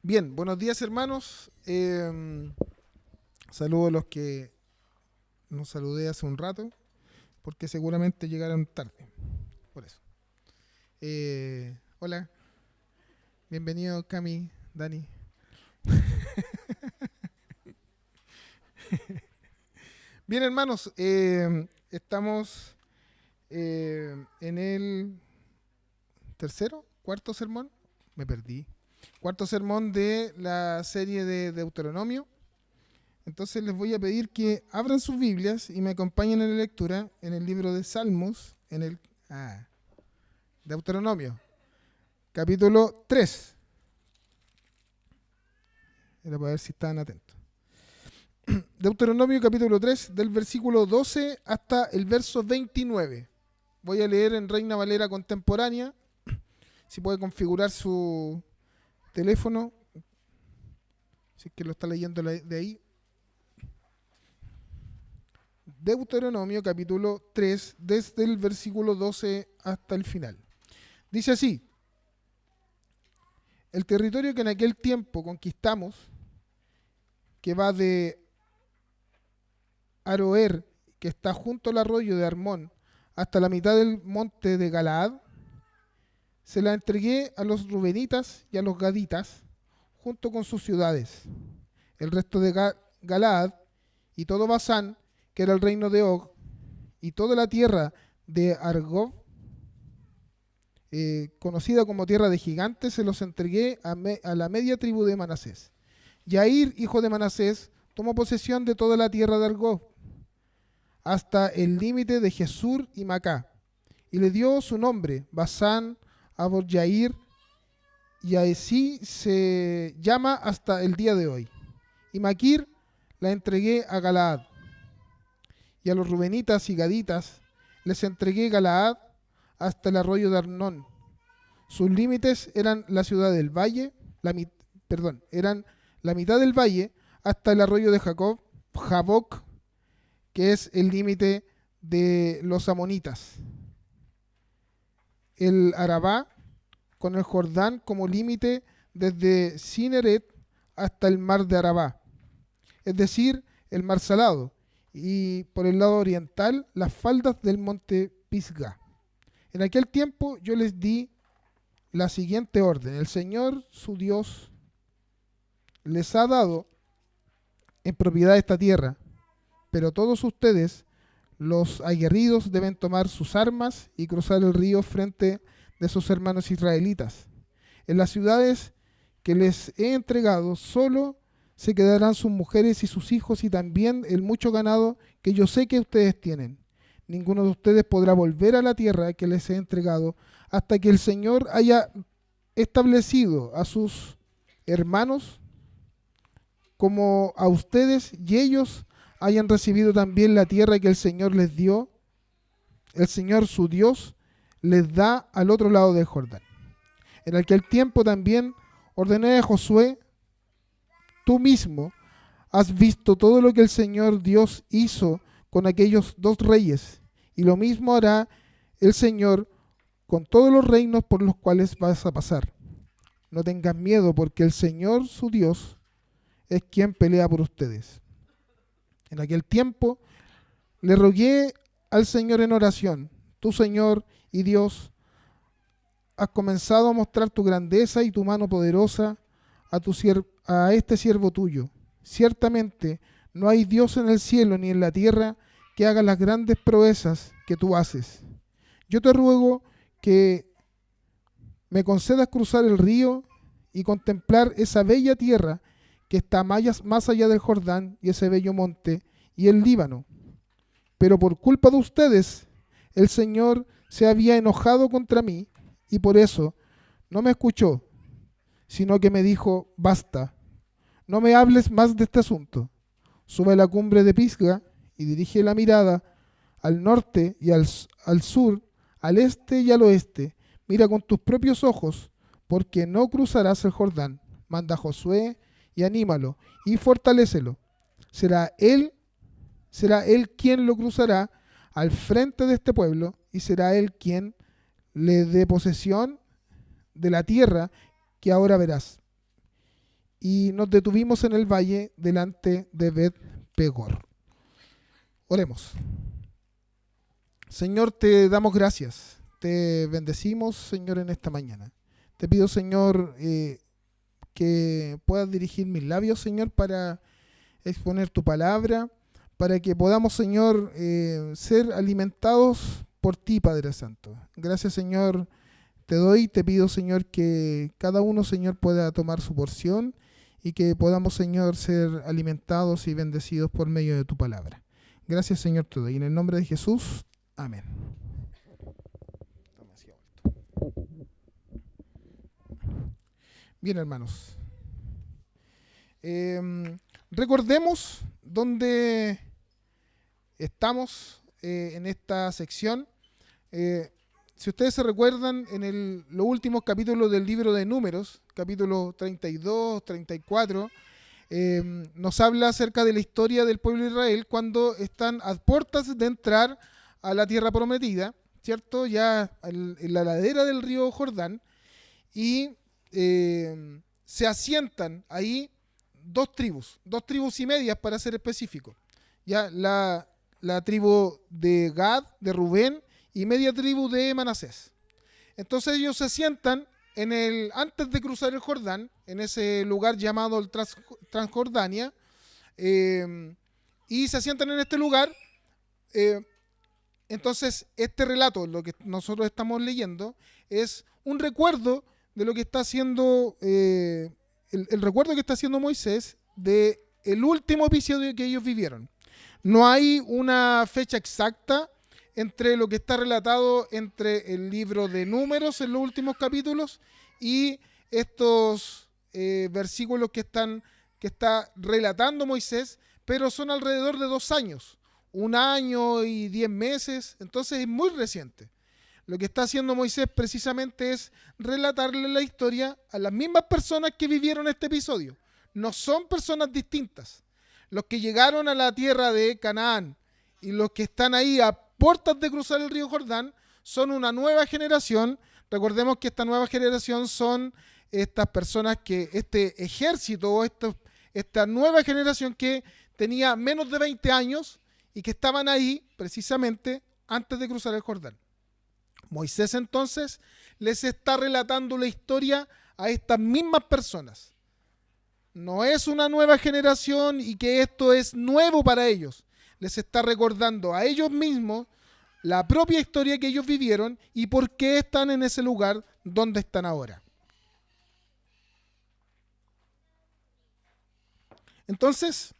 Bien, buenos días hermanos. Saludo a los que nos saludé hace un rato, porque seguramente llegaron tarde. Por eso. Hola, bienvenido Cami, Dani. Bien hermanos, estamos en el tercero, cuarto sermón. Me perdí. Cuarto sermón de la serie de Deuteronomio. Entonces les voy a pedir que abran sus Biblias y me acompañen en la lectura en el libro de Salmos, en el Deuteronomio, capítulo 3. Era para ver si estaban atentos. Deuteronomio capítulo 3, del versículo 12 hasta el verso 29. Voy a leer en Reina Valera contemporánea. Si puede configurar su teléfono, si es que lo está leyendo de ahí. Deuteronomio capítulo 3, desde el versículo 12 hasta el final. Dice así: el territorio que en aquel tiempo conquistamos, que va de Aroer, que está junto al arroyo de Armón, hasta la mitad del monte de Galaad, se la entregué a los rubenitas y a los gaditas, junto con sus ciudades. El resto de Galaad y todo Basán, que era el reino de Og, y toda la tierra de Argob, conocida como tierra de gigantes, se los entregué a la media tribu de Manasés. Yair, hijo de Manasés, tomó posesión de toda la tierra de Argob, hasta el límite de Jesur y Macá, y le dio su nombre, Basán, Abor Yair, y así se llama hasta el día de hoy. Y Maquir la entregué a Galaad, y a los rubenitas y gaditas les entregué Galaad hasta el arroyo de Arnón. Sus límites eran la ciudad del valle, eran la mitad del valle hasta el arroyo de Jaboc, que es el límite de los amonitas. El Arabá, con el Jordán como límite desde Cineret hasta el mar de Arabá, es decir, el mar Salado, y por el lado oriental las faldas del monte Pisgah. En aquel tiempo yo les di la siguiente orden: el Señor su Dios les ha dado en propiedad esta tierra, pero todos ustedes, los aguerridos, deben tomar sus armas y cruzar el río frente de sus hermanos israelitas. En las ciudades que les he entregado solo se quedarán sus mujeres y sus hijos, y también el mucho ganado que yo sé que ustedes tienen. Ninguno de ustedes podrá volver a la tierra que les he entregado hasta que el Señor haya establecido a sus hermanos como a ustedes, y ellos hayan recibido también la tierra que el Señor les dio. El Señor su Dios les da al otro lado del Jordán. En aquel tiempo también ordené a Josué: tú mismo has visto todo lo que el Señor Dios hizo con aquellos dos reyes, y lo mismo hará el Señor con todos los reinos por los cuales vas a pasar. No tengan miedo, porque el Señor su Dios es quien pelea por ustedes. En aquel tiempo le rogué al Señor en oración: tú, Señor y Dios, has comenzado a mostrar tu grandeza y tu mano poderosa a este siervo tuyo. Ciertamente no hay Dios en el cielo ni en la tierra que haga las grandes proezas que tú haces. Yo te ruego que me concedas cruzar el río y contemplar esa bella tierra que está más allá del Jordán, y ese bello monte y el Líbano. Pero por culpa de ustedes, el Señor se había enojado contra mí, y por eso no me escuchó, sino que me dijo: basta, no me hables más de este asunto. Sube a la cumbre de Pisgah y dirige la mirada al norte y al sur, al este y al oeste. Mira con tus propios ojos, porque no cruzarás el Jordán. Manda a Josué y anímalo y fortalécelo. Será él quien lo cruzará al frente de este pueblo, y será él quien le dé posesión de la tierra que ahora verás. y nos detuvimos en el valle delante de Bet Pegor. Oremos. Señor, te damos gracias, te bendecimos, Señor, en esta mañana. Te pido, Señor, que puedas dirigir mis labios, Señor, para exponer tu palabra, para que podamos, Señor, ser alimentados por ti, Padre Santo. Gracias, Señor, te doy, te pido, Señor, que cada uno, Señor, pueda tomar su porción y que podamos, Señor, ser alimentados y bendecidos por medio de tu palabra. Gracias, Señor, te doy. En el nombre de Jesús, amén. Bien, hermanos. Recordemos dónde estamos en esta sección. Si ustedes se recuerdan, en los últimos capítulos del libro de Números, capítulo 32, 34, nos habla acerca de la historia del pueblo de Israel cuando están a puertas de entrar a la tierra prometida, ¿cierto? Ya en la ladera del río Jordán, y se asientan ahí dos tribus y medias para ser específico. Ya la tribu de Gad, de Rubén, y media tribu de Manasés. Entonces ellos se asientan antes de cruzar el Jordán, en ese lugar llamado el Transjordania, y se asientan en este lugar. Entonces este relato, lo que nosotros estamos leyendo, es un recuerdo de lo que está haciendo, el recuerdo que está haciendo Moisés de el último episodio que ellos vivieron. No hay una fecha exacta entre lo que está relatado entre el libro de Números en los últimos capítulos y estos versículos que está relatando Moisés, pero son alrededor de 2 años, 1 año y 10 meses, entonces es muy reciente. Lo que está haciendo Moisés precisamente es relatarle la historia a las mismas personas que vivieron este episodio. No son personas distintas. Los que llegaron a la tierra de Canaán y los que están ahí a puertas de cruzar el río Jordán son una nueva generación. Recordemos que esta nueva generación son estas personas este ejército o esta nueva generación que tenía menos de 20 años y que estaban ahí precisamente antes de cruzar el Jordán. Moisés entonces les está relatando la historia a estas mismas personas. No es una nueva generación y que esto es nuevo para ellos. Les está recordando a ellos mismos la propia historia que ellos vivieron y por qué están en ese lugar donde están ahora. Entonces,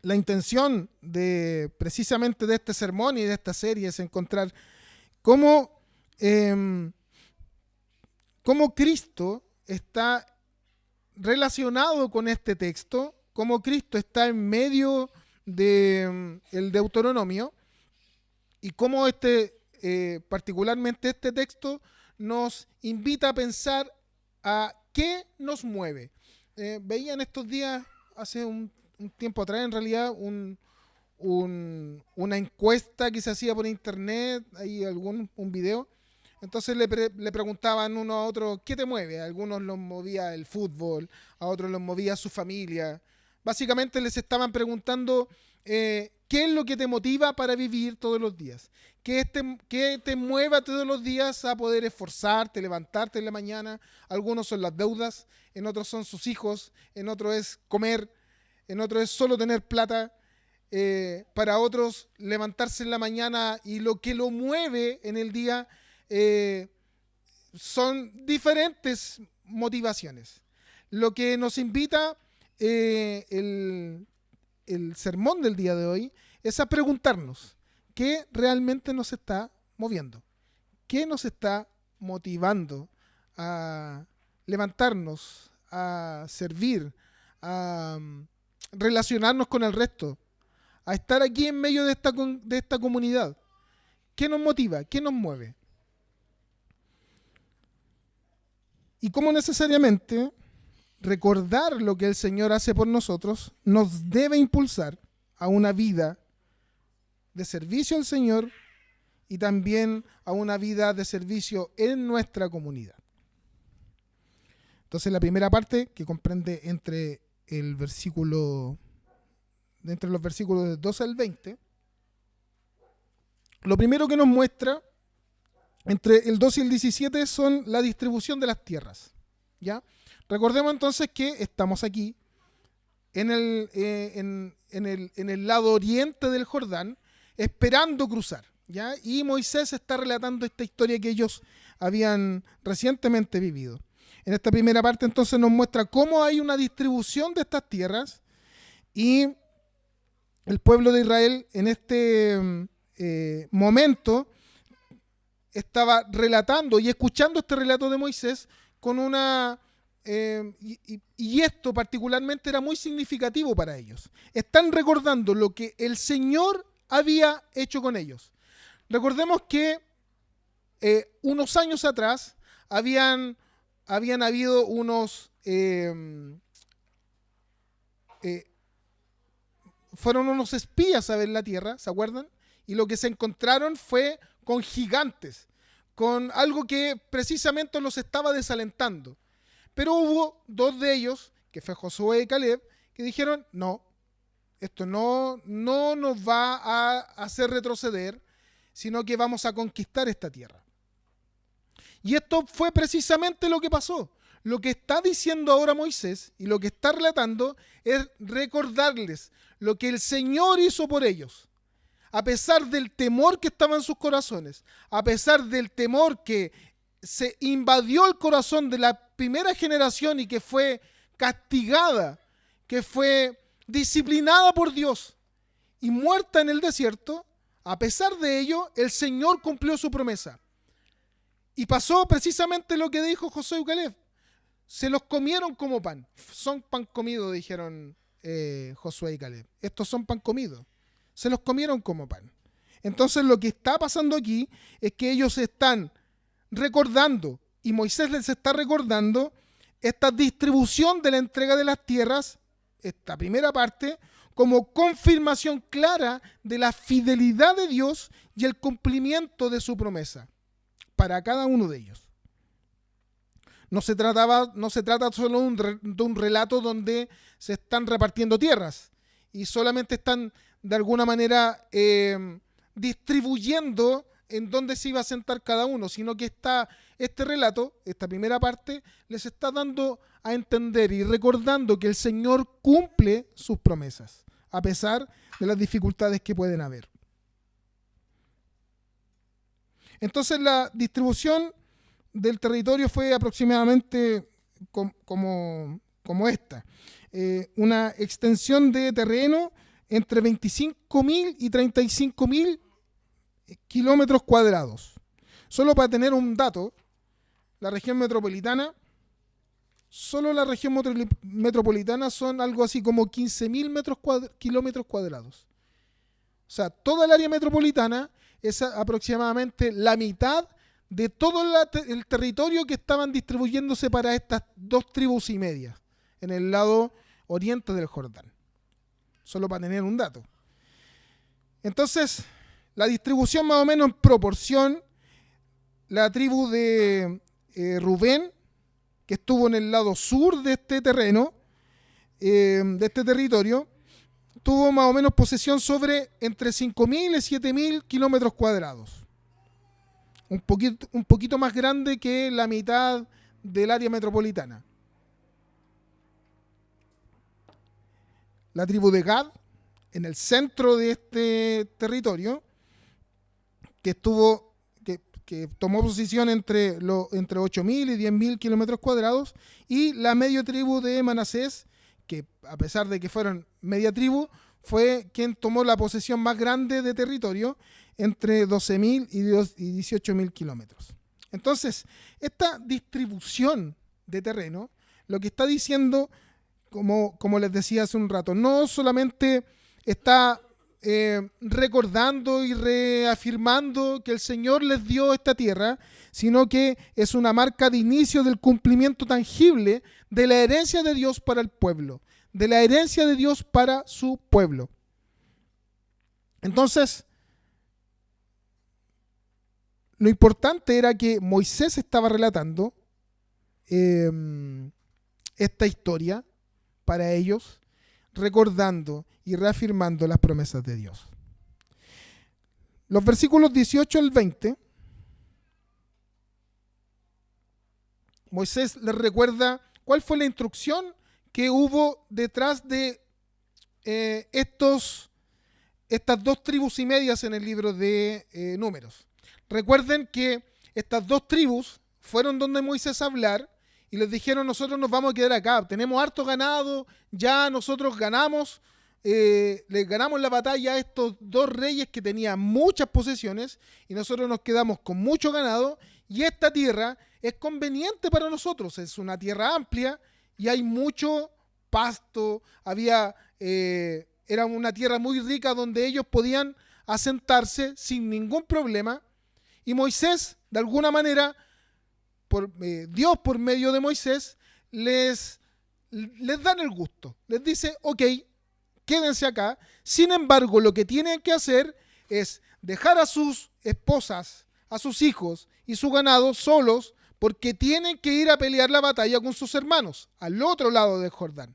la intención precisamente de este sermón y de esta serie es encontrar cómo Cristo está relacionado con este texto, cómo Cristo está en medio del Deuteronomio y cómo particularmente este texto nos invita a pensar a qué nos mueve. Veía en estos días, hace un tiempo atrás en realidad, una encuesta que se hacía por internet, hay un video. Entonces le preguntaban uno a otro, ¿qué te mueve? A algunos los movía el fútbol, a otros los movía su familia. Básicamente les estaban preguntando qué es lo que te motiva para vivir todos los días. ¿Qué te mueva todos los días a poder esforzarte, levantarte en la mañana? Algunos son las deudas, en otros son sus hijos, en otros es comer, en otros es solo tener plata. Para otros levantarse en la mañana y lo que lo mueve en el día son diferentes motivaciones. Lo que nos invita el sermón del día de hoy es a preguntarnos qué realmente nos está moviendo, qué nos está motivando a levantarnos, a servir, a relacionarnos con el resto, a estar aquí en medio de esta comunidad. ¿Qué nos motiva? ¿Qué nos mueve? Y cómo necesariamente recordar lo que el Señor hace por nosotros nos debe impulsar a una vida de servicio al Señor y también a una vida de servicio en nuestra comunidad. Entonces la primera parte, que comprende entre los versículos del 12 al 20, lo primero que nos muestra entre el 12 y el 17 son la distribución de las tierras. ¿Ya? Recordemos entonces que estamos aquí en el lado oriente del Jordán, esperando cruzar. ¿Ya? Y Moisés está relatando esta historia que ellos habían recientemente vivido. En esta primera parte entonces nos muestra cómo hay una distribución de estas tierras y el pueblo de Israel en este momento estaba relatando y escuchando este relato de Moisés con una... y esto particularmente era muy significativo para ellos. Están recordando lo que el Señor había hecho con ellos. Recordemos que unos años atrás habían habido fueron unos espías a ver la tierra, ¿se acuerdan? Y lo que se encontraron fue con gigantes, con algo que precisamente los estaba desalentando. Pero hubo dos de ellos, que fue Josué y Caleb, que dijeron, no, esto no nos va a hacer retroceder, sino que vamos a conquistar esta tierra. Y esto fue precisamente lo que pasó. Lo que está diciendo ahora Moisés y lo que está relatando es recordarles lo que el Señor hizo por ellos. A pesar del temor que estaba en sus corazones, a pesar del temor que se invadió el corazón de la primera generación y que fue castigada, que fue disciplinada por Dios y muerta en el desierto, a pesar de ello, el Señor cumplió su promesa. Y pasó precisamente lo que dijo Josué y Caleb. Se los comieron como pan. Son pan comido, dijeron Josué y Caleb. Estos son pan comido. Se los comieron como pan. Entonces lo que está pasando aquí es que ellos están recordando, y Moisés les está recordando, esta distribución de la entrega de las tierras, esta primera parte, como confirmación clara de la fidelidad de Dios y el cumplimiento de su promesa para cada uno de ellos. No se trata solo de un relato donde se están repartiendo tierras y solamente están de alguna manera distribuyendo en dónde se iba a sentar cada uno, sino que este relato, esta primera parte, les está dando a entender y recordando que el Señor cumple sus promesas, a pesar de las dificultades que pueden haber. Entonces la distribución del territorio fue aproximadamente como esta. Una extensión de terreno entre 25.000 y 35.000 kilómetros cuadrados. Solo para tener un dato, la región metropolitana, solo la región metropolitana son algo así como 15.000 kilómetros cuadrados. O sea, toda el área metropolitana es aproximadamente la mitad de todo el territorio que estaban distribuyéndose para estas 2 tribus y media en el lado oriente del Jordán. Solo para tener un dato. Entonces, la distribución más o menos en proporción, la tribu de Rubén, que estuvo en el lado sur de este terreno, de este territorio, tuvo más o menos posesión sobre entre 5.000 y 7.000 kilómetros cuadrados. Un poquito más grande que la mitad del área metropolitana. La tribu de Gad, en el centro de este territorio, que tomó posición entre 8.000 y 10.000 kilómetros cuadrados, y la medio tribu de Manasés, que a pesar de que fueron media tribu, fue quien tomó la posesión más grande de territorio, entre 12.000 y 18.000 kilómetros. Entonces, esta distribución de terreno, lo que está diciendo, como les decía hace un rato, no solamente está recordando y reafirmando que el Señor les dio esta tierra, sino que es una marca de inicio del cumplimiento tangible de la herencia de Dios para el pueblo, de la herencia de Dios para su pueblo. Entonces, lo importante era que Moisés estaba relatando esta historia para ellos, recordando y reafirmando las promesas de Dios. Los versículos 18 al 20, Moisés les recuerda cuál fue la instrucción que hubo detrás de estas 2 tribus y medias en el libro de Números. Recuerden que estas 2 tribus fueron donde Moisés a hablar y les dijeron: nosotros nos vamos a quedar acá, tenemos harto ganado, ya nosotros ganamos, les ganamos la batalla a estos 2 reyes que tenían muchas posesiones y nosotros nos quedamos con mucho ganado, y esta tierra es conveniente para nosotros, es una tierra amplia y hay mucho pasto, era una tierra muy rica donde ellos podían asentarse sin ningún problema. Y Moisés, de alguna manera, Dios por medio de Moisés, les dan el gusto. Les dice: ok, quédense acá. Sin embargo, lo que tienen que hacer es dejar a sus esposas, a sus hijos y su ganado solos, porque tienen que ir a pelear la batalla con sus hermanos, al otro lado del Jordán.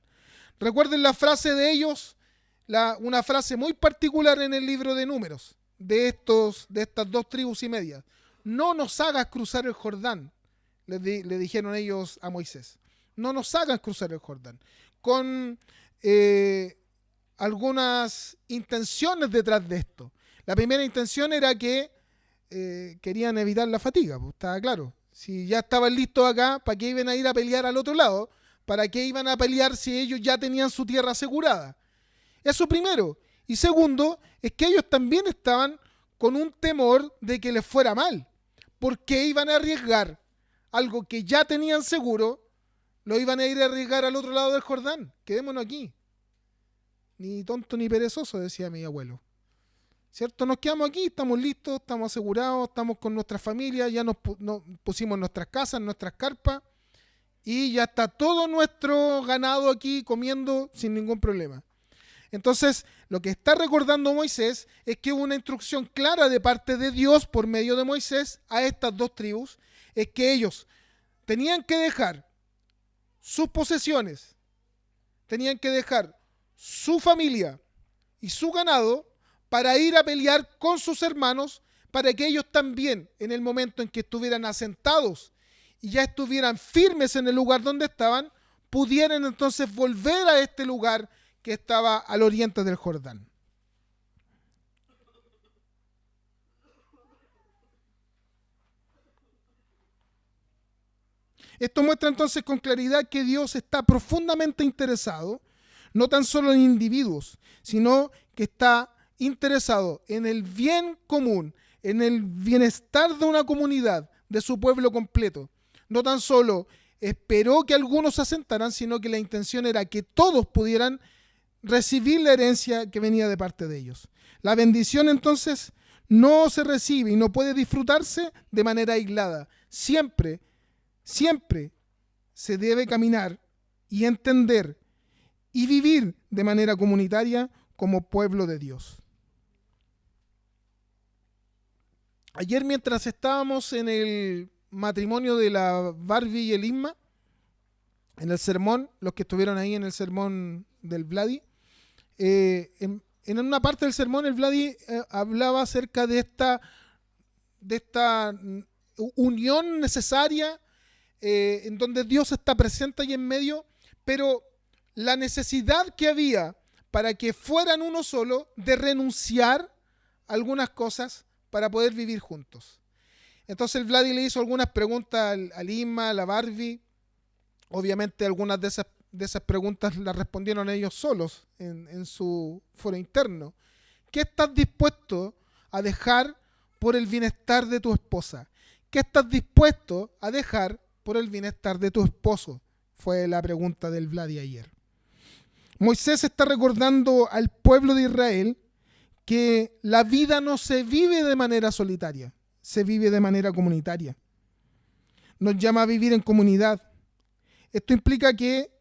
Recuerden la frase de ellos, una frase muy particular en el libro de Números, de estas 2 tribus y medias. No nos hagas cruzar el Jordán, le dijeron ellos a Moisés. No nos hagas cruzar el Jordán. Con algunas intenciones detrás de esto. La primera intención era que querían evitar la fatiga, pues, estaba claro. Si ya estaban listos acá, ¿para qué iban a ir a pelear al otro lado? ¿Para qué iban a pelear si ellos ya tenían su tierra asegurada? Eso primero. Y segundo, es que ellos también estaban con un temor de que les fuera mal. ¿Por qué iban a arriesgar algo que ya tenían seguro? Lo iban a ir a arriesgar al otro lado del Jordán. Quedémonos aquí. Ni tonto ni perezoso, decía mi abuelo. ¿Cierto? Nos quedamos aquí, estamos listos, estamos asegurados, estamos con nuestra familia, ya nos pusimos nuestras casas, nuestras carpas, y ya está todo nuestro ganado aquí comiendo sin ningún problema. Entonces, lo que está recordando Moisés es que hubo una instrucción clara de parte de Dios por medio de Moisés a estas 2 tribus, es que ellos tenían que dejar sus posesiones, tenían que dejar su familia y su ganado para ir a pelear con sus hermanos, para que ellos también, en el momento en que estuvieran asentados y ya estuvieran firmes en el lugar donde estaban, pudieran entonces volver a este lugar que estaba al oriente del Jordán. Esto muestra entonces con claridad que Dios está profundamente interesado, no tan solo en individuos, sino que está interesado en el bien común, en el bienestar de una comunidad, de su pueblo completo. No tan solo esperó que algunos se asentaran, sino que la intención era que todos pudieran recibir la herencia que venía de parte de ellos. La bendición entonces no se recibe y no puede disfrutarse de manera aislada. Siempre se debe caminar y entender y vivir de manera comunitaria como pueblo de Dios. Ayer, mientras estábamos en el matrimonio de la Barbie y el Isma, en el sermón, los que estuvieron ahí en el sermón del Vladi, en una parte del sermón el Vladi hablaba acerca de esta unión necesaria en donde Dios está presente ahí en medio, pero la necesidad que había para que fueran uno solo de renunciar a algunas cosas para poder vivir juntos. Entonces el Vladi le hizo algunas preguntas al Isma, a la Barbie. Obviamente algunas de esas preguntas las respondieron ellos solos en su foro interno. ¿Qué estás dispuesto a dejar por el bienestar de tu esposa? ¿Qué estás dispuesto a dejar por el bienestar de tu esposo? Fue la pregunta del Vladi ayer. Moisés está recordando al pueblo de Israel que la vida no se vive de manera solitaria, se vive de manera comunitaria. Nos llama a vivir en comunidad. Esto implica que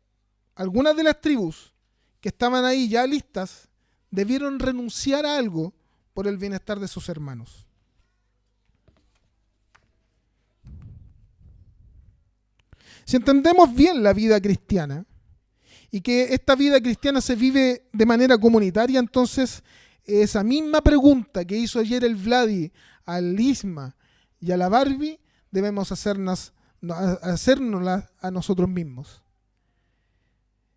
algunas de las tribus que estaban ahí ya listas debieron renunciar a algo por el bienestar de sus hermanos. Si entendemos bien la vida cristiana y que esta vida cristiana se vive de manera comunitaria, entonces esa misma pregunta que hizo ayer el Vladi al Isma y a la Barbie, debemos hacérnosla a nosotros mismos.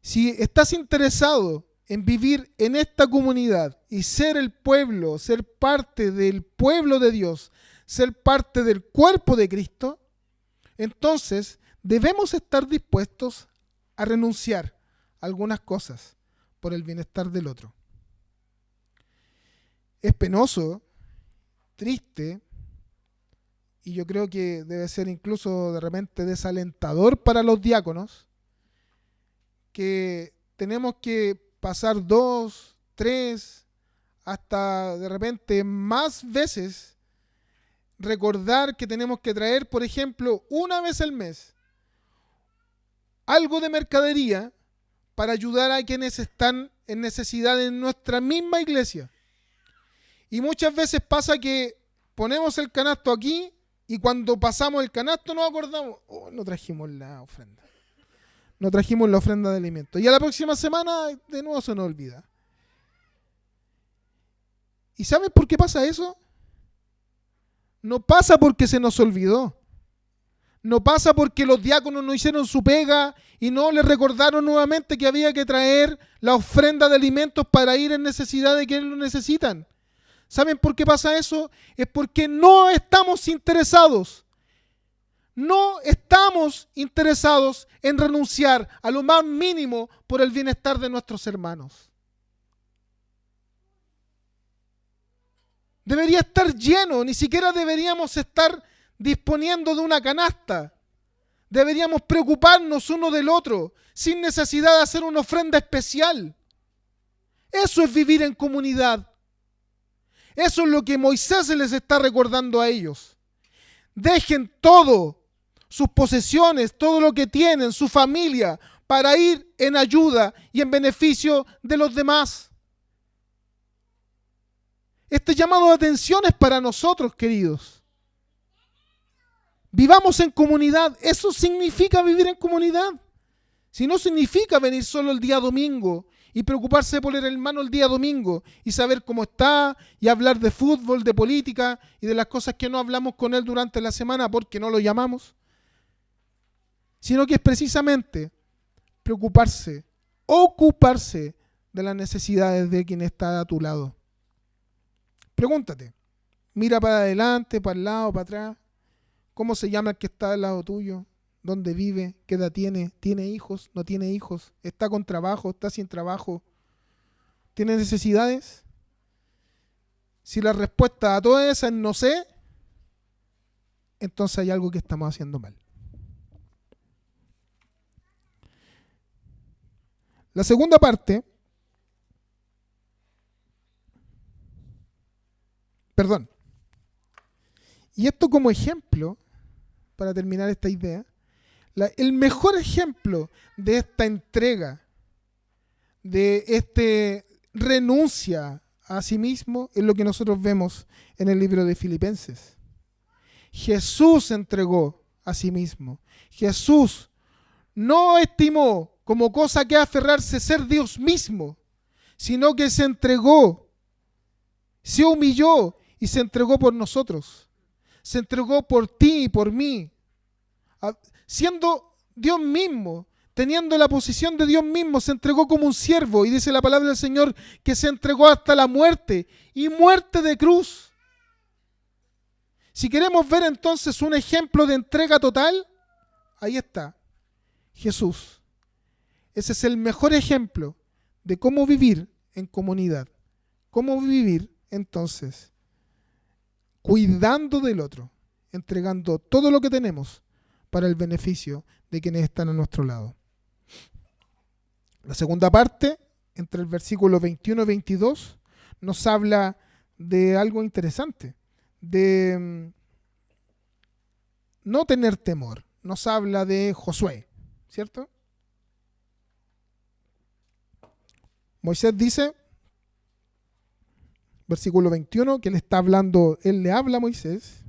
Si estás interesado en vivir en esta comunidad y ser el pueblo, ser parte del pueblo de Dios, ser parte del cuerpo de Cristo, entonces debemos estar dispuestos a renunciar a algunas cosas por el bienestar del otro. Es penoso, triste, y yo creo que debe ser incluso de repente desalentador para los diáconos, que tenemos que pasar 2, 3, hasta de repente más veces recordar que tenemos que traer, por ejemplo, una vez al mes, algo de mercadería para ayudar a quienes están en necesidad en nuestra misma iglesia. Y muchas veces pasa que ponemos el canasto aquí y cuando pasamos el canasto nos acordamos, no trajimos la ofrenda. No trajimos la ofrenda de alimentos. Y a la próxima semana de nuevo se nos olvida. ¿Y saben por qué pasa eso? No pasa porque se nos olvidó. No pasa porque los diáconos no hicieron su pega y no les recordaron nuevamente que había que traer la ofrenda de alimentos para ir en necesidad de quienes lo necesitan. ¿Saben por qué pasa eso? Es porque no estamos interesados. No estamos interesados en renunciar a lo más mínimo por el bienestar de nuestros hermanos. Debería estar lleno, ni siquiera deberíamos estar disponiendo de una canasta. Deberíamos preocuparnos uno del otro, sin necesidad de hacer una ofrenda especial. Eso es vivir en comunidad. Eso es lo que Moisés les está recordando a ellos. Dejen todo, sus posesiones, todo lo que tienen, su familia, para ir en ayuda y en beneficio de los demás. Este llamado de atención es para nosotros, queridos. Vivamos en comunidad. Eso significa vivir en comunidad. Si no significa venir solo el día domingo y preocuparse por el hermano el día domingo y saber cómo está y hablar de fútbol, de política y de las cosas que no hablamos con él durante la semana porque no lo llamamos, sino que es precisamente preocuparse, ocuparse de las necesidades de quien está a tu lado. Pregúntate, mira para adelante, para el lado, para atrás. ¿Cómo se llama el que está al lado tuyo? ¿Dónde vive? ¿Qué edad tiene? ¿Tiene hijos? ¿No tiene hijos? ¿Está con trabajo? ¿Está sin trabajo? ¿Tiene necesidades? Si la respuesta a todas esas es no sé, entonces hay algo que estamos haciendo mal. La segunda parte, y esto como ejemplo, para terminar esta idea, el mejor ejemplo de esta entrega, de este renuncia a sí mismo, es lo que nosotros vemos en el libro de Filipenses. Jesús se entregó a sí mismo. Jesús no estimó como cosa que aferrarse ser Dios mismo, sino que se entregó, se humilló y se entregó por nosotros. Se entregó por ti y por mí. Siendo Dios mismo, teniendo la posición de Dios mismo, se entregó como un siervo. Y dice la palabra del Señor que se entregó hasta la muerte y muerte de cruz. Si queremos ver entonces un ejemplo de entrega total, ahí está, Jesús. Ese es el mejor ejemplo de cómo vivir en comunidad. Cómo vivir entonces cuidando del otro, entregando todo lo que tenemos para el beneficio de quienes están a nuestro lado. La segunda parte, entre el versículo 21 y 22, nos habla de algo interesante, de no tener temor. Nos habla de Josué, ¿cierto? Moisés dice, versículo 21, que él está hablando, él le habla a Moisés,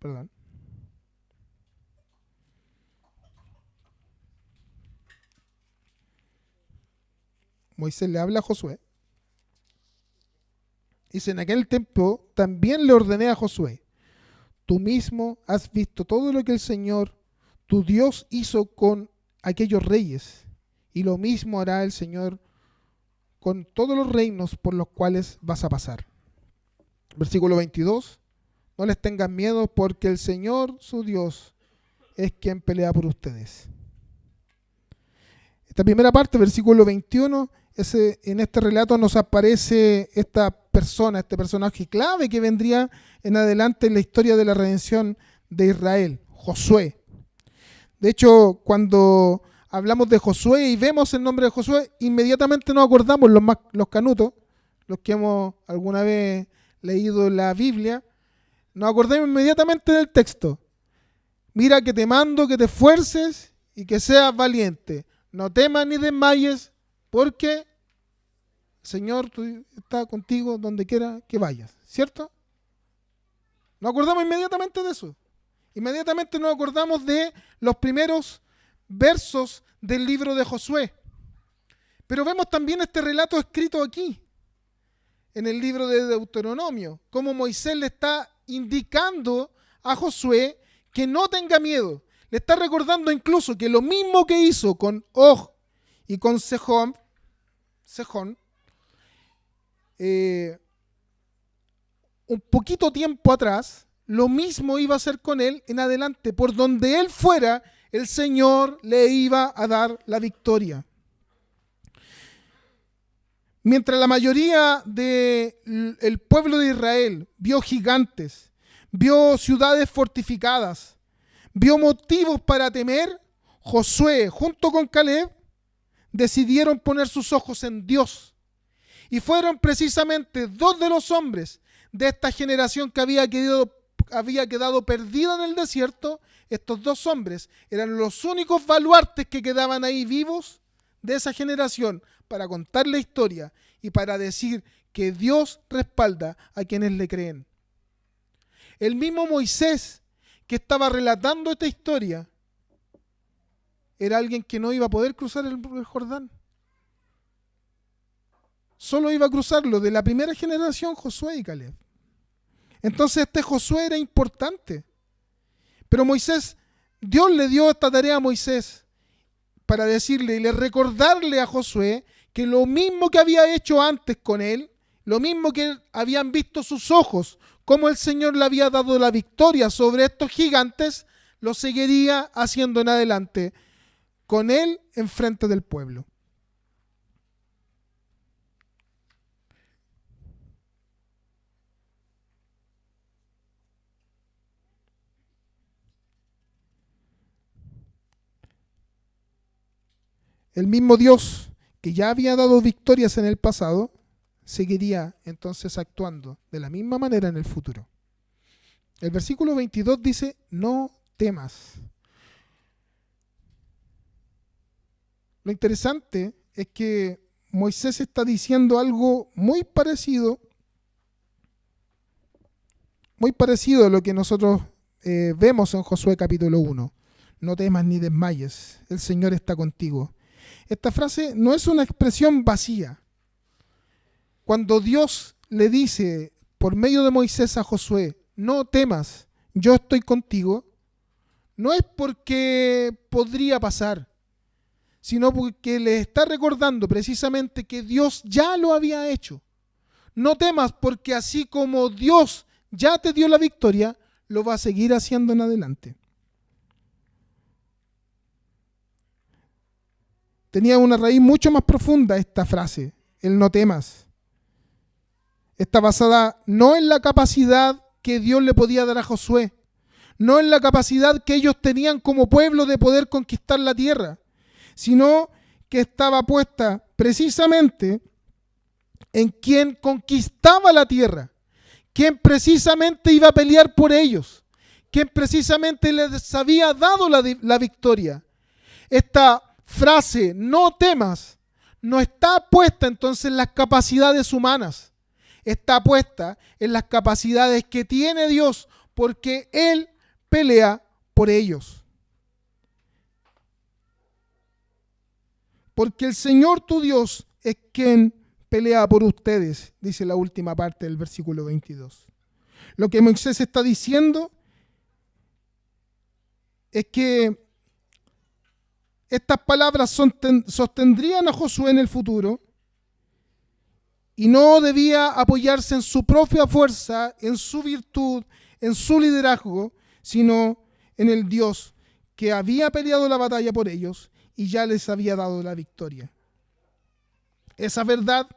perdón. Moisés le habla a Josué. Dice, en aquel tiempo también le ordené a Josué, tú mismo has visto todo lo que el Señor, tu Dios, hizo con aquellos reyes, y lo mismo hará el Señor con todos los reinos por los cuales vas a pasar. Versículo 22, no les tengan miedo porque el Señor, su Dios, es quien pelea por ustedes. Esta primera parte, versículo 21, en este relato nos aparece esta persona, este personaje clave que vendría en adelante en la historia de la redención de Israel, Josué. De hecho, cuando hablamos de Josué y vemos el nombre de Josué, inmediatamente nos acordamos los canutos, los que hemos alguna vez leído la Biblia, nos acordamos inmediatamente del texto. Mira que te mando que te esfuerces y que seas valiente. No temas ni desmayes, porque Señor está contigo donde quiera que vayas, ¿cierto? Nos acordamos inmediatamente de eso. Inmediatamente nos acordamos de los primeros versos del libro de Josué. Pero vemos también este relato escrito aquí, en el libro de Deuteronomio, cómo Moisés le está indicando a Josué que no tenga miedo. Le está recordando incluso que lo mismo que hizo con Og y con Sejón, un poquito tiempo atrás, lo mismo iba a hacer con él en adelante. Por donde él fuera, el Señor le iba a dar la victoria. Mientras la mayoría del pueblo de Israel vio gigantes, vio ciudades fortificadas, vio motivos para temer, Josué junto con Caleb decidieron poner sus ojos en Dios. Y fueron precisamente dos de los hombres de esta generación que había quedado perdida en el desierto. Estos dos hombres eran los únicos baluartes que quedaban ahí vivos de esa generación para contar la historia y para decir que Dios respalda a quienes le creen. El mismo Moisés que estaba relatando esta historia era alguien que no iba a poder cruzar el Jordán. Solo iba a cruzarlo de la primera generación Josué y Caleb. Entonces este Josué era importante. Pero Dios le dio esta tarea a Moisés para decirle y recordarle a Josué que lo mismo que había hecho antes con él, lo mismo que habían visto sus ojos, como el Señor le había dado la victoria sobre estos gigantes, lo seguiría haciendo en adelante con él enfrente del pueblo. El mismo Dios que ya había dado victorias en el pasado, seguiría entonces actuando de la misma manera en el futuro. El versículo 22 dice, no temas. Lo interesante es que Moisés está diciendo algo muy parecido a lo que nosotros vemos en Josué capítulo 1. No temas ni desmayes, el Señor está contigo. Esta frase no es una expresión vacía. Cuando Dios le dice por medio de Moisés a Josué, no temas, yo estoy contigo, no es porque podría pasar, sino porque le está recordando precisamente que Dios ya lo había hecho. No temas porque así como Dios ya te dio la victoria, lo va a seguir haciendo en adelante. Tenía una raíz mucho más profunda esta frase, el no temas. Está basada no en la capacidad que Dios le podía dar a Josué, no en la capacidad que ellos tenían como pueblo de poder conquistar la tierra, sino que estaba puesta precisamente en quien conquistaba la tierra, quien precisamente iba a pelear por ellos, quien precisamente les había dado la victoria. Esta frase, no temas, no está puesta entonces en las capacidades humanas, está puesta en las capacidades que tiene Dios, porque Él pelea por ellos. Porque el Señor tu Dios es quien pelea por ustedes, dice la última parte del versículo 22. Lo que Moisés está diciendo es que estas palabras sostendrían a Josué en el futuro y no debía apoyarse en su propia fuerza, en su virtud, en su liderazgo, sino en el Dios que había peleado la batalla por ellos y ya les había dado la victoria. Esa verdad,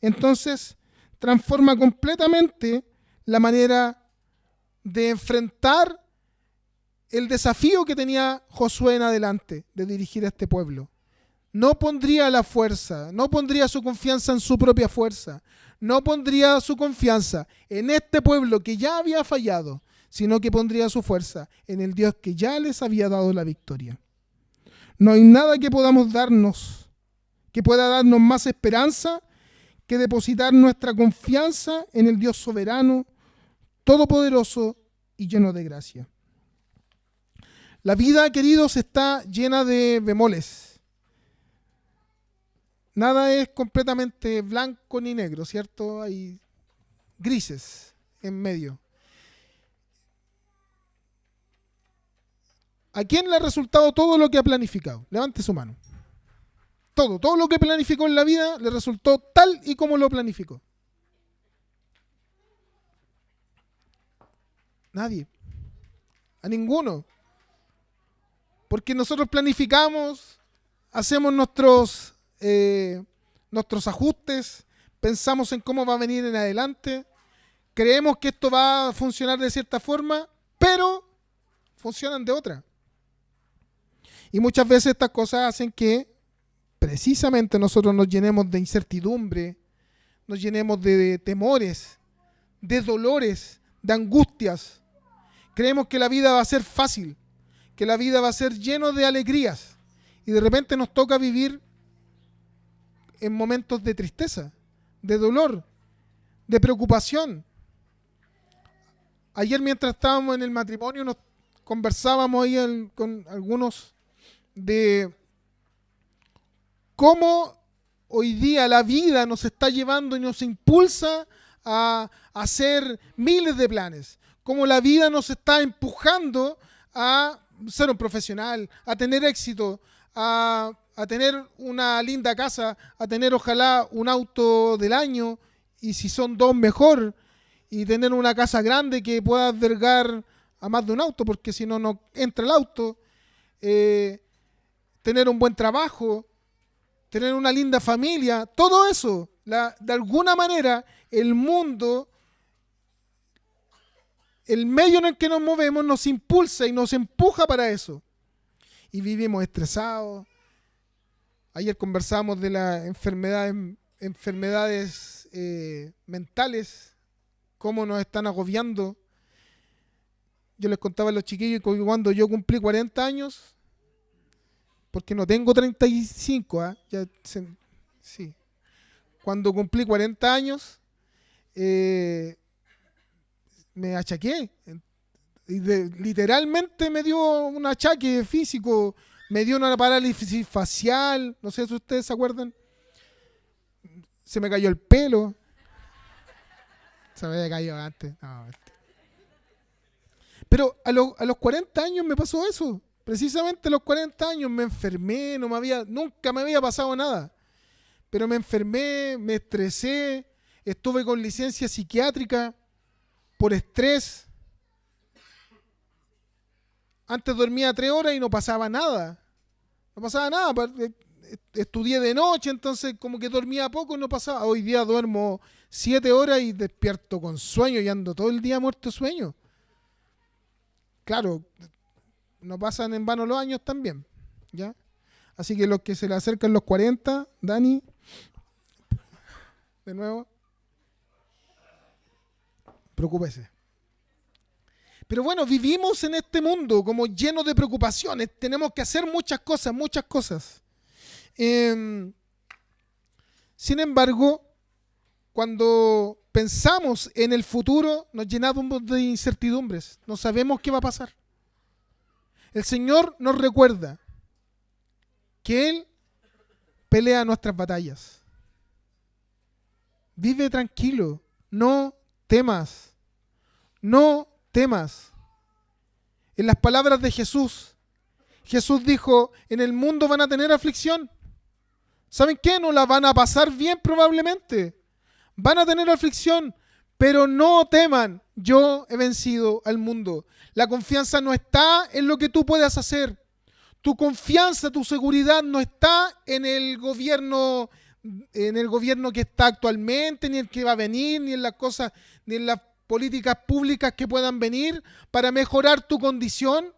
entonces, transforma completamente la manera de enfrentar el desafío que tenía Josué en adelante de dirigir a este pueblo. No pondría la fuerza, no pondría su confianza en su propia fuerza, no pondría su confianza en este pueblo que ya había fallado, sino que pondría su fuerza en el Dios que ya les había dado la victoria. No hay nada que podamos darnos, que pueda darnos más esperanza que depositar nuestra confianza en el Dios soberano, todopoderoso y lleno de gracia. La vida, queridos, está llena de bemoles. Nada es completamente blanco ni negro, ¿cierto? Hay grises en medio. ¿A quién le ha resultado todo lo que ha planificado? Levante su mano. Todo lo que planificó en la vida le resultó tal y como lo planificó. Nadie. A ninguno. Porque nosotros planificamos, hacemos nuestros ajustes, pensamos en cómo va a venir en adelante, creemos que esto va a funcionar de cierta forma, pero funcionan de otra. Y muchas veces estas cosas hacen que precisamente nosotros nos llenemos de incertidumbre, nos llenemos de temores, de dolores, de angustias. Creemos que la vida va a ser fácil, que la vida va a ser lleno de alegrías. Y de repente nos toca vivir en momentos de tristeza, de dolor, de preocupación. Ayer mientras estábamos en el matrimonio nos conversábamos ahí con algunos de cómo hoy día la vida nos está llevando y nos impulsa a hacer miles de planes. Cómo la vida nos está empujando a ser un profesional, a tener éxito, a tener una linda casa, a tener ojalá un auto del año, y si son dos mejor, y tener una casa grande que pueda albergar a más de un auto, porque si no, no entra el auto, tener un buen trabajo, tener una linda familia, todo eso, de alguna manera, el mundo, el medio en el que nos movemos nos impulsa y nos empuja para eso. Y vivimos estresados. Ayer conversamos de las enfermedades mentales, cómo nos están agobiando. Yo les contaba a los chiquillos que cuando yo cumplí 40 años, porque no tengo 35, sí. Cuando cumplí 40 años, me achaqué. Y literalmente me dio un achaque físico, me dio una parálisis facial, no sé si ustedes se acuerdan. Se me cayó el pelo. Se me había caído antes. No. Pero a los 40 años me pasó eso. Precisamente a los 40 años me enfermé, nunca me había pasado nada. Pero me enfermé, me estresé, estuve con licencia psiquiátrica por estrés. Antes dormía 3 horas y no pasaba nada. No pasaba nada. Estudié de noche, entonces como que dormía poco y no pasaba. Hoy día duermo 7 horas y despierto con sueño y ando todo el día muerto de sueño. Claro, no pasan en vano los años también, ¿ya? Así que los que se le acercan los 40, Dani, de nuevo, preocúpese. Pero bueno, vivimos en este mundo como lleno de preocupaciones. Tenemos que hacer muchas cosas. Sin embargo, cuando pensamos en el futuro, nos llenamos de incertidumbres. No sabemos qué va a pasar. El Señor nos recuerda que Él pelea nuestras batallas. Vive tranquilo. No temas. No temas. En las palabras de Jesús, Jesús dijo, en el mundo van a tener aflicción. ¿Saben qué? No la van a pasar bien probablemente. Van a tener aflicción, pero no teman. Yo he vencido al mundo. La confianza no está en lo que tú puedas hacer. Tu confianza, tu seguridad no está en el gobierno que está actualmente, ni el que va a venir, ni en las cosas, ni en las políticas públicas que puedan venir para mejorar tu condición.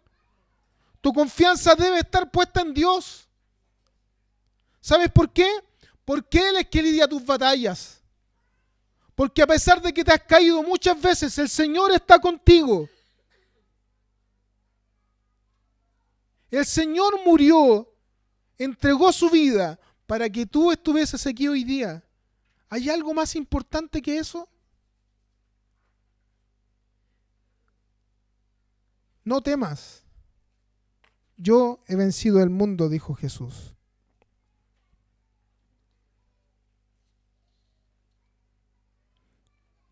Tu confianza debe estar puesta en Dios. ¿Sabes por qué? Porque Él es quien lidia tus batallas. Porque a pesar de que te has caído muchas veces, el Señor está contigo. El Señor murió, entregó su vida para que tú estuvieses aquí hoy día. ¿Hay algo más importante que eso? No temas. Yo he vencido el mundo, dijo Jesús.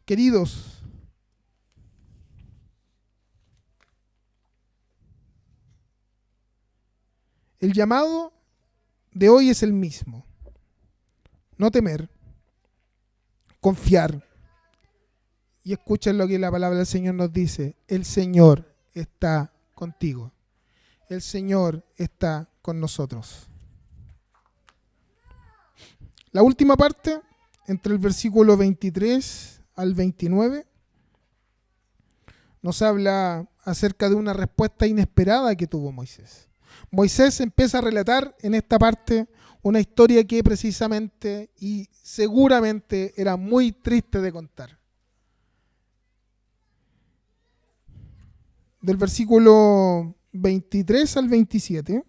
Queridos, el llamado de hoy es el mismo. No temer, confiar. Y escuchen lo que la palabra del Señor nos dice. El Señor está contigo. El Señor está con nosotros. La última parte, entre el versículo 23 al 29, nos habla acerca de una respuesta inesperada que tuvo Moisés. Moisés empieza a relatar en esta parte una historia que precisamente y seguramente era muy triste de contar. Del versículo 23 al 27,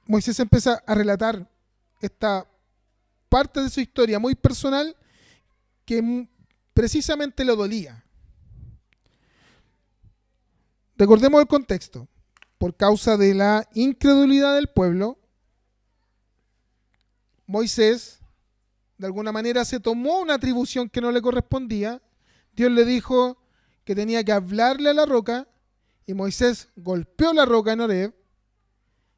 Moisés empieza a relatar esta parte de su historia muy personal que precisamente lo dolía. Recordemos el contexto. Por causa de la incredulidad del pueblo, Moisés de alguna manera se tomó una atribución que no le correspondía. Dios le dijo que tenía que hablarle a la roca y Moisés golpeó la roca en Horeb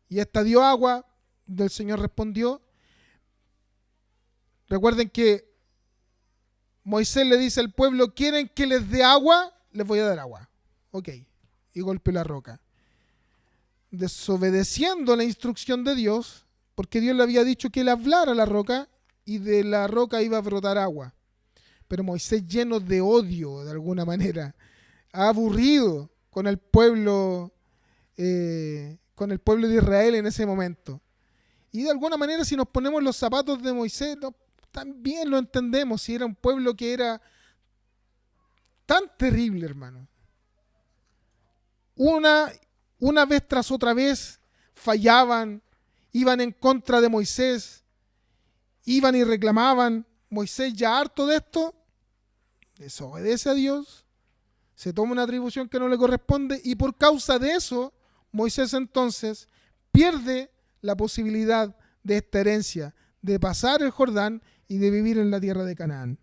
y esta dio agua. El Señor respondió. Recuerden que Moisés le dice al pueblo, ¿quieren que les dé agua? Les voy a dar agua. Ok. Y golpeó la roca. Desobedeciendo la instrucción de Dios, porque Dios le había dicho que él hablara a la roca y de la roca iba a brotar agua. Pero Moisés, lleno de odio de alguna manera, aburrido con el pueblo de Israel en ese momento. Y de alguna manera, si nos ponemos los zapatos de Moisés, también lo entendemos. Si era un pueblo que era tan terrible, hermano. Una vez tras otra vez fallaban, iban en contra de Moisés, iban y reclamaban. Moisés, ya harto de esto, desobedece a Dios, se toma una atribución que no le corresponde y por causa de eso, Moisés entonces pierde la posibilidad de esta herencia, de pasar el Jordán y de vivir en la tierra de Canaán.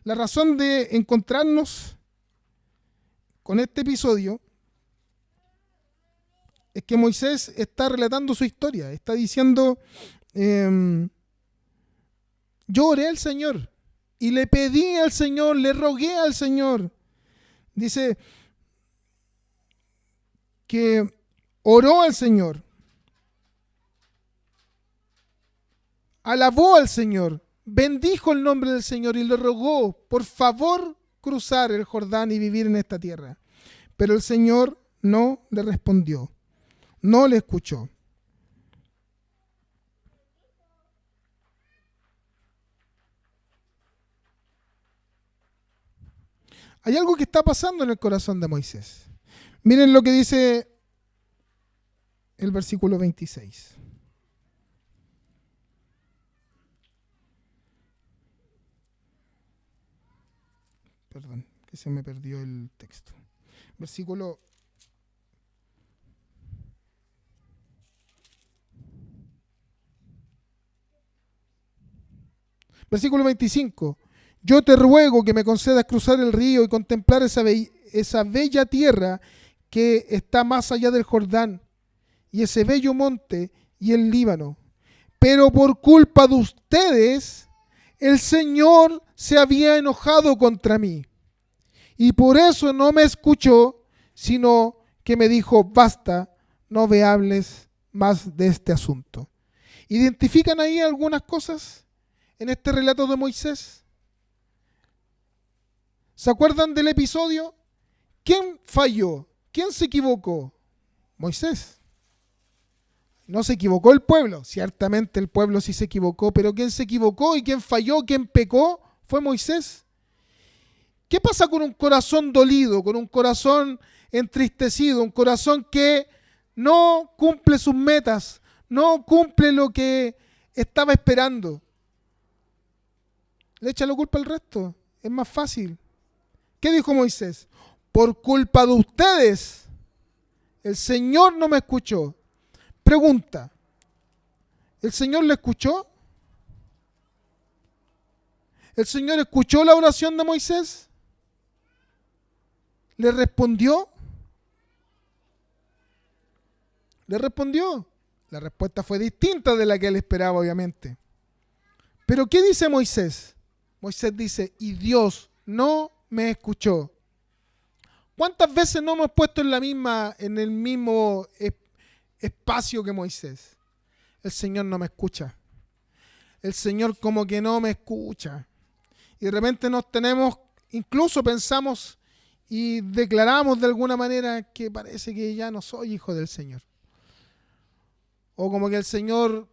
La razón de encontrarnos con este episodio es que Moisés está relatando su historia, está diciendo, yo oré al Señor y le pedí al Señor, le rogué al Señor. Dice que oró al Señor, alabó al Señor, bendijo el nombre del Señor y le rogó, por favor, cruzar el Jordán y vivir en esta tierra. Pero el Señor no le respondió, no le escuchó. Hay algo que está pasando en el corazón de Moisés. Miren lo que dice el versículo 26. Perdón, que se me perdió el texto. Versículo Versículo 25. Yo te ruego que me concedas cruzar el río y contemplar esa bella tierra que está más allá del Jordán, y ese bello monte y el Líbano. Pero por culpa de ustedes, el Señor se había enojado contra mí. Y por eso no me escuchó, sino que me dijo, basta, no me hables más de este asunto. ¿Identifican ahí algunas cosas en este relato de Moisés? ¿Se acuerdan del episodio? ¿Quién falló? ¿Quién se equivocó? Moisés. No se equivocó el pueblo. Ciertamente el pueblo sí se equivocó, pero ¿quién se equivocó y quién falló, quién pecó? Fue Moisés. ¿Qué pasa con un corazón dolido, con un corazón entristecido, un corazón que no cumple sus metas, no cumple lo que estaba esperando? Le echa la culpa al resto. Es más fácil. ¿Qué dijo Moisés? Por culpa de ustedes, el Señor no me escuchó. Pregunta, ¿el Señor le escuchó? ¿El Señor escuchó la oración de Moisés? ¿Le respondió? ¿Le respondió? La respuesta fue distinta de la que él esperaba, obviamente. Pero ¿qué dice Moisés? Moisés dice, y Dios no me escuchó. ¿Cuántas veces no hemos puesto en el mismo espacio que Moisés? El Señor no me escucha. El Señor como que no me escucha. Y de repente incluso pensamos y declaramos de alguna manera que parece que ya no soy hijo del Señor. O como que el Señor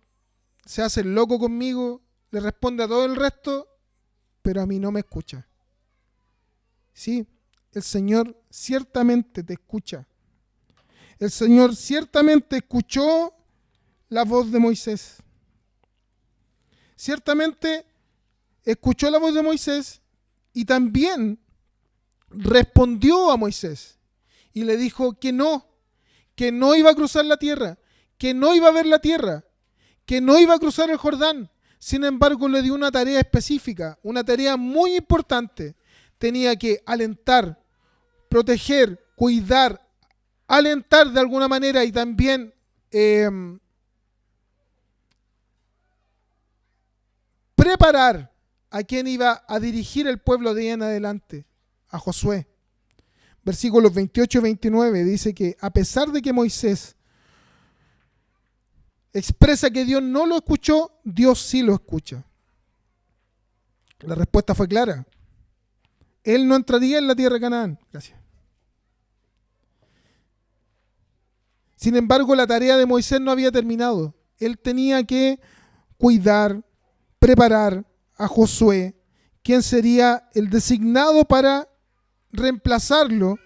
se hace loco conmigo, le responde a todo el resto, pero a mí no me escucha. Sí, el Señor ciertamente te escucha. El Señor ciertamente escuchó la voz de Moisés. Ciertamente escuchó la voz de Moisés y también respondió a Moisés y le dijo que no iba a cruzar la tierra, que no iba a ver la tierra, que no iba a cruzar el Jordán. Sin embargo, le dio una tarea específica, una tarea muy importante. Tenía que alentar, proteger, cuidar, alentar de alguna manera y también preparar a quien iba a dirigir el pueblo de ahí en adelante, a Josué. Versículos 28 y 29 dice que a pesar de que Moisés expresa que Dios no lo escuchó, Dios sí lo escucha. La respuesta fue clara. Él no entraría en la tierra de Canaán. Gracias. Sin embargo, la tarea de Moisés no había terminado. Él tenía que cuidar, preparar a Josué, quien sería el designado para reemplazarlo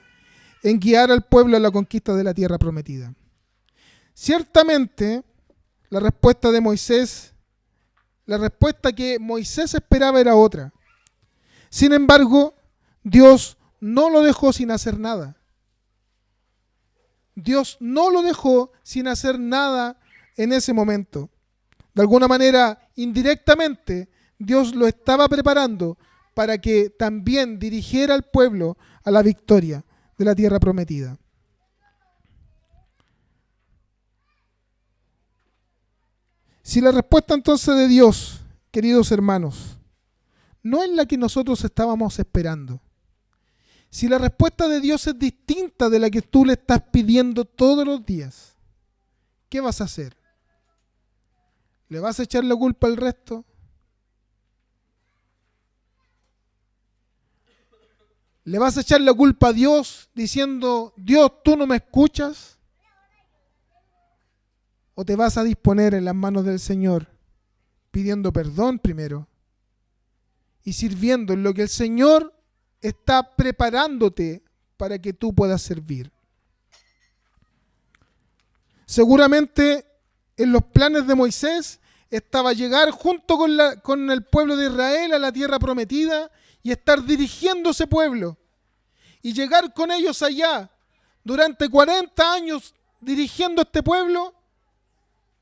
en guiar al pueblo a la conquista de la tierra prometida. Ciertamente, la respuesta que Moisés esperaba era otra. Sin embargo, Dios no lo dejó sin hacer nada. Dios no lo dejó sin hacer nada en ese momento. De alguna manera, indirectamente, Dios lo estaba preparando para que también dirigiera al pueblo a la victoria de la tierra prometida. Si la respuesta entonces de Dios, queridos hermanos, no es la que nosotros estábamos esperando, si la respuesta de Dios es distinta de la que tú le estás pidiendo todos los días, ¿qué vas a hacer? ¿Le vas a echar la culpa al resto? ¿Le vas a echar la culpa a Dios diciendo, Dios, tú no me escuchas? ¿O te vas a disponer en las manos del Señor pidiendo perdón primero y sirviendo en lo que el Señor está preparándote para que tú puedas servir? Seguramente en los planes de Moisés estaba llegar junto con el pueblo de Israel a la tierra prometida y estar dirigiendo ese pueblo y llegar con ellos allá durante 40 años dirigiendo este pueblo.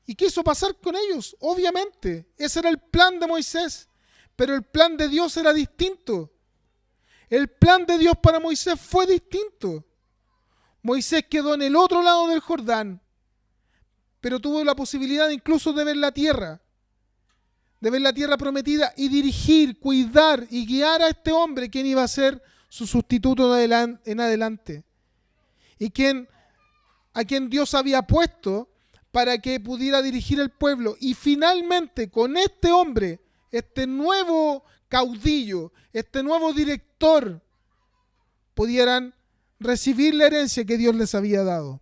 ¿Y qué hizo pasar con ellos? Obviamente, ese era el plan de Moisés. pero el plan de Dios era distinto. El plan de Dios para Moisés fue distinto. Moisés quedó en el otro lado del Jordán, pero tuvo la posibilidad incluso de ver la tierra prometida y dirigir, cuidar y guiar a este hombre, quien iba a ser su sustituto en adelante. Y a quien Dios había puesto para que pudiera dirigir el pueblo. Y finalmente, con este hombre, este nuevo caudillo, este nuevo director, pudieran recibir la herencia que Dios les había dado.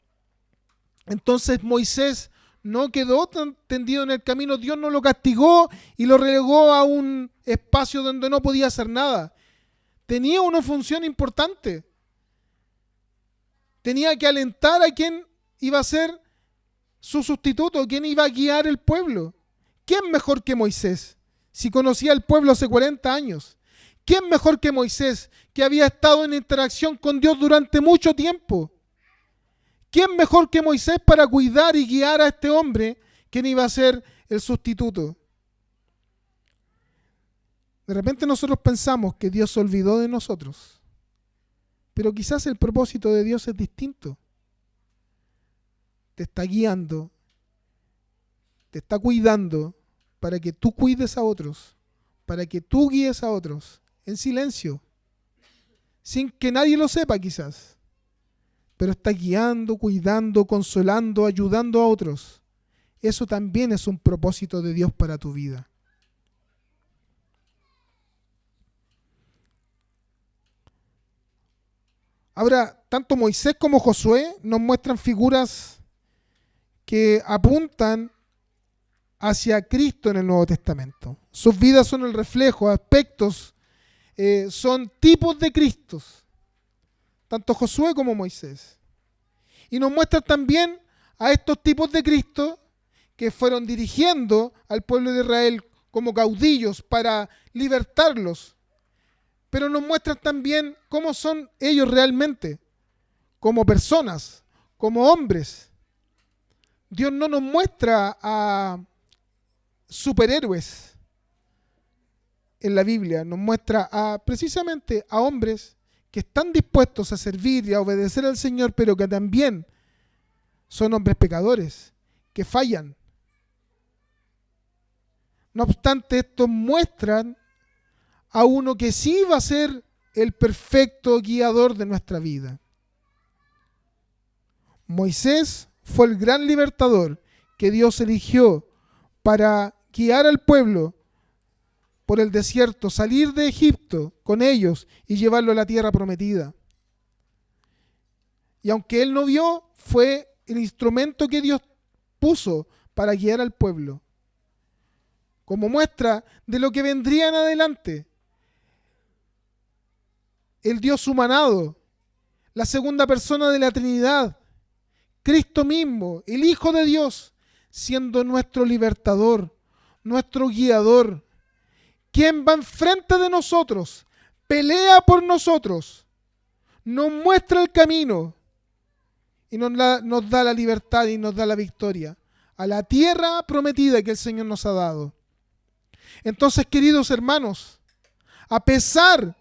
Entonces Moisés no quedó tendido en el camino. Dios no lo castigó y lo relegó a un espacio donde no podía hacer nada. Tenía una función importante. Tenía que alentar a quien iba a ser su sustituto, quien iba a guiar el pueblo. ¿Quién mejor que Moisés? Si conocía al pueblo hace 40 años. ¿Quién mejor que Moisés, que había estado en interacción con Dios durante mucho tiempo? ¿Quién mejor que Moisés para cuidar y guiar a este hombre, quien iba a ser el sustituto? De repente nosotros pensamos que Dios se olvidó de nosotros, pero quizás el propósito de Dios es distinto. Te está guiando, te está cuidando para que tú cuides a otros, para que tú guíes a otros, en silencio, sin que nadie lo sepa quizás, pero está guiando, cuidando, consolando, ayudando a otros. Eso también es un propósito de Dios para tu vida. Ahora, tanto Moisés como Josué nos muestran figuras que apuntan hacia Cristo en el Nuevo Testamento. Sus vidas son el reflejo, aspectos, son tipos de Cristos, tanto Josué como Moisés. Y nos muestran también a estos tipos de Cristo que fueron dirigiendo al pueblo de Israel como caudillos para libertarlos. Pero nos muestran también cómo son ellos realmente, como personas, como hombres. Dios no nos muestra a superhéroes en la Biblia, nos muestra precisamente a hombres que están dispuestos a servir y a obedecer al Señor, pero que también son hombres pecadores, que fallan. No obstante, estos muestran a uno que sí va a ser el perfecto guiador de nuestra vida. Moisés fue el gran libertador que Dios eligió para guiar al pueblo por el desierto, salir de Egipto con ellos y llevarlo a la tierra prometida. Y aunque él no vio, fue el instrumento que Dios puso para guiar al pueblo, como muestra de lo que vendría en adelante. El Dios humanado, la segunda persona de la Trinidad, Cristo mismo, el Hijo de Dios, siendo nuestro libertador, nuestro guiador, quien va enfrente de nosotros, pelea por nosotros, nos muestra el camino y nos da la libertad y nos da la victoria a la tierra prometida que el Señor nos ha dado. Entonces, queridos hermanos, a pesar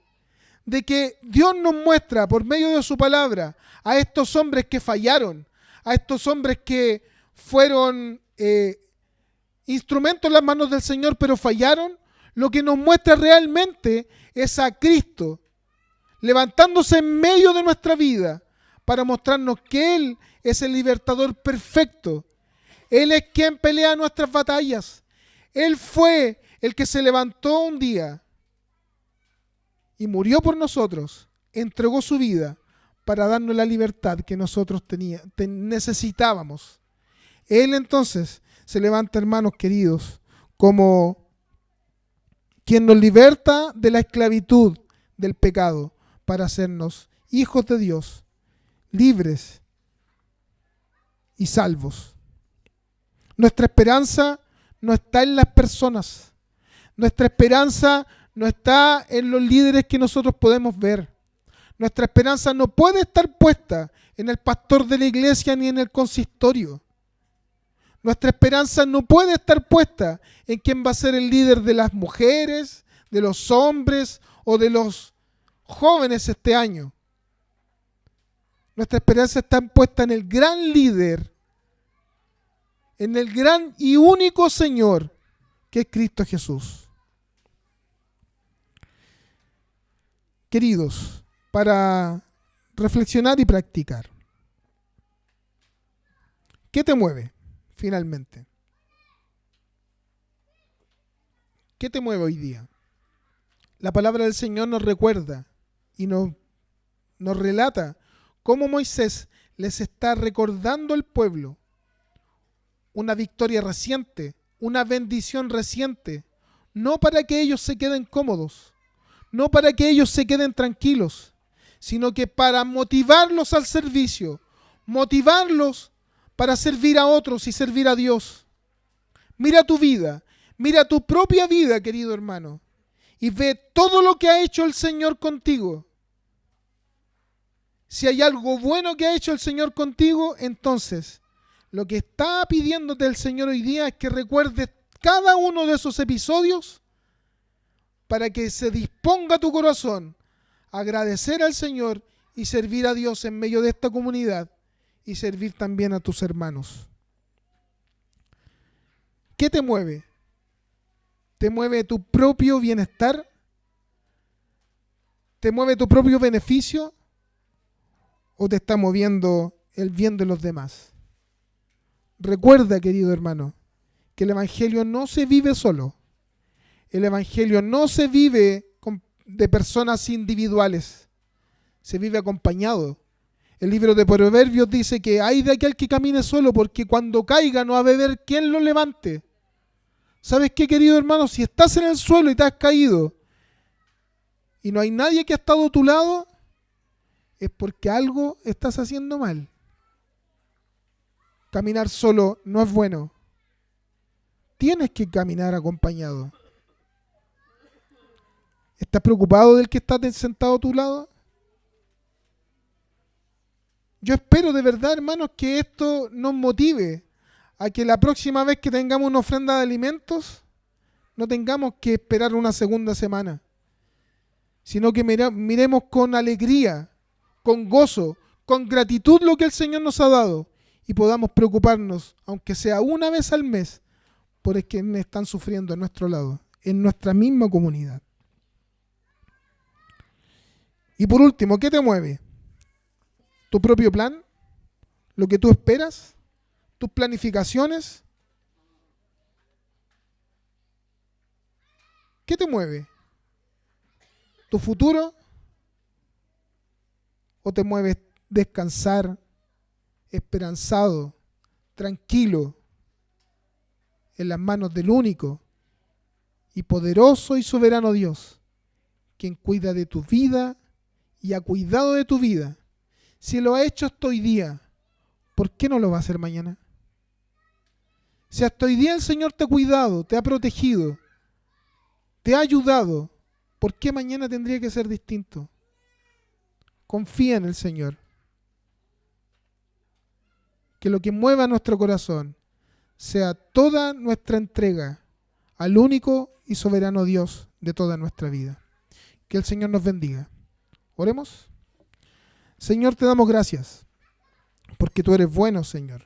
de que Dios nos muestra por medio de su palabra a estos hombres que fallaron, a estos hombres que fueron instrumentos en las manos del Señor pero fallaron, lo que nos muestra realmente es a Cristo levantándose en medio de nuestra vida para mostrarnos que Él es el libertador perfecto. Él es quien pelea nuestras batallas. Él fue el que se levantó un día y murió por nosotros, entregó su vida para darnos la libertad que nosotros necesitábamos. Él entonces se levanta, hermanos queridos, como quien nos liberta de la esclavitud del pecado para hacernos hijos de Dios, libres y salvos. Nuestra esperanza no está en las personas. Nuestra esperanza no está en los líderes que nosotros podemos ver. Nuestra esperanza no puede estar puesta en el pastor de la iglesia ni en el consistorio. Nuestra esperanza no puede estar puesta en quién va a ser el líder de las mujeres, de los hombres o de los jóvenes este año. Nuestra esperanza está puesta en el gran líder, en el gran y único Señor, que es Cristo Jesús. Queridos, para reflexionar y practicar, ¿qué te mueve finalmente? ¿Qué te mueve hoy día? La palabra del Señor nos recuerda y nos relata cómo Moisés les está recordando al pueblo una victoria reciente, una bendición reciente, no para que ellos se queden cómodos, no para que ellos se queden tranquilos, sino que para motivarlos al servicio, motivarlos para servir a otros y servir a Dios. Mira tu vida, mira tu propia vida, querido hermano, y ve todo lo que ha hecho el Señor contigo. Si hay algo bueno que ha hecho el Señor contigo, entonces lo que está pidiéndote el Señor hoy día es que recuerdes cada uno de esos episodios para que se disponga tu corazón a agradecer al Señor y servir a Dios en medio de esta comunidad y servir también a tus hermanos. ¿Qué te mueve? ¿Te mueve tu propio bienestar? ¿Te mueve tu propio beneficio? ¿O te está moviendo el bien de los demás? Recuerda, querido hermano, que el Evangelio no se vive solo. El Evangelio no se vive de personas individuales. Se vive acompañado. El libro de Proverbios dice que hay de aquel que camine solo, porque cuando caiga no va a haber quien lo levante. ¿Sabes qué, querido hermano? Si estás en el suelo y te has caído y no hay nadie que ha estado a tu lado, es porque algo estás haciendo mal. Caminar solo no es bueno. Tienes que caminar acompañado. ¿Estás preocupado del que está sentado a tu lado? Yo espero de verdad, hermanos, que esto nos motive a que la próxima vez que tengamos una ofrenda de alimentos, no tengamos que esperar una segunda semana, sino que miremos con alegría, con gozo, con gratitud lo que el Señor nos ha dado y podamos preocuparnos, aunque sea una vez al mes, por quienes están sufriendo a nuestro lado, en nuestra misma comunidad. Y por último, ¿qué te mueve? ¿Tu propio plan? ¿Lo que tú esperas? ¿Tus planificaciones? ¿Qué te mueve? ¿Tu futuro? ¿O te mueves descansar, esperanzado, tranquilo, en las manos del único y poderoso y soberano Dios, quien cuida de tu vida y ha cuidado de tu vida? Si lo ha hecho hasta hoy día, ¿por qué no lo va a hacer mañana? Si hasta hoy día el Señor te ha cuidado, te ha protegido, te ha ayudado, ¿por qué mañana tendría que ser distinto? Confía en el Señor. Que lo que mueva nuestro corazón sea toda nuestra entrega al único y soberano Dios de toda nuestra vida. Que el Señor nos bendiga. Oremos. Señor, te damos gracias porque tú eres bueno, Señor.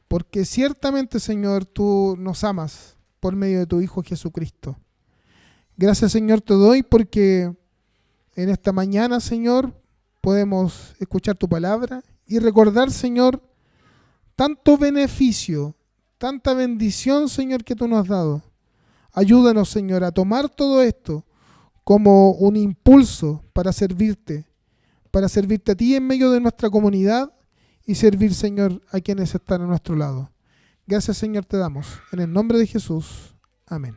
Porque ciertamente, Señor, tú nos amas por medio de tu Hijo Jesucristo. Gracias, Señor, te doy porque en esta mañana, Señor, podemos escuchar tu palabra y recordar, Señor, tanto beneficio, tanta bendición, Señor, que tú nos has dado. Ayúdanos, Señor, a tomar todo esto como un impulso para servirte a ti en medio de nuestra comunidad y servir, Señor, a quienes están a nuestro lado. Gracias, Señor, te damos. En el nombre de Jesús. Amén.